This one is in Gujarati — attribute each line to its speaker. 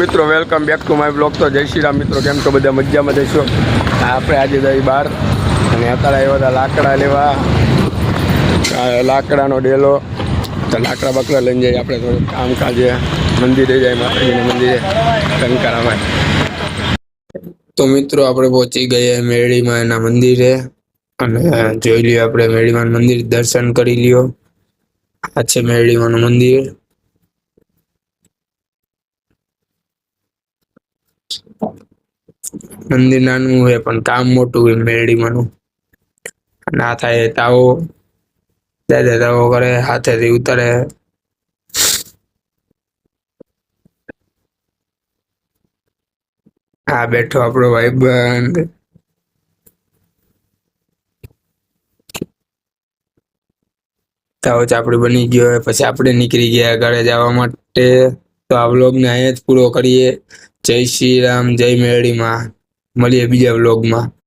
Speaker 1: મિત્રો welcome back to my blog. તો જય શ્રી રામ મિત્રો, કેમ છો બધા? મજામાં જઈશો? આપણે આજે જઈ બહાર અને અત્યારે આવ્યા હતા લાકડા લેવા, લાકડાનો ડેલો। તો લાકડા બાકડા લઈને જઈએ આપણે થોડું કામકાજે, મંદિરે જાય, માતાજીના મંદિરે ટંકારામાં। તો મિત્રો આપણે પહોંચી ગયા મેરડીમાં એના મંદિરે અને જોઈ લ્યો આપણે મેરડીમાં મંદિર દર્શન કરી લ્યો। આ છે મેરડીમાંનું મંદિર। મંદિર નાનું હોય પણ કામ મોટું હોય મેરડીમાંનું। ના થાય તાવો દાદા તાવો કરે, હાથેથી ઉતારે। આ બેઠો આપણો ભાઈબંધ। તાવો ચાપડી બની ગયો, પછી આપણે નીકળી ગયા ઘરે જવા માટે। તો આ વ્લોગને અહીંયા જ પૂરો કરીએ। જય શ્રી રામ, જય મેરડીમાં। મળીએ બીજા વ્લોગમાં।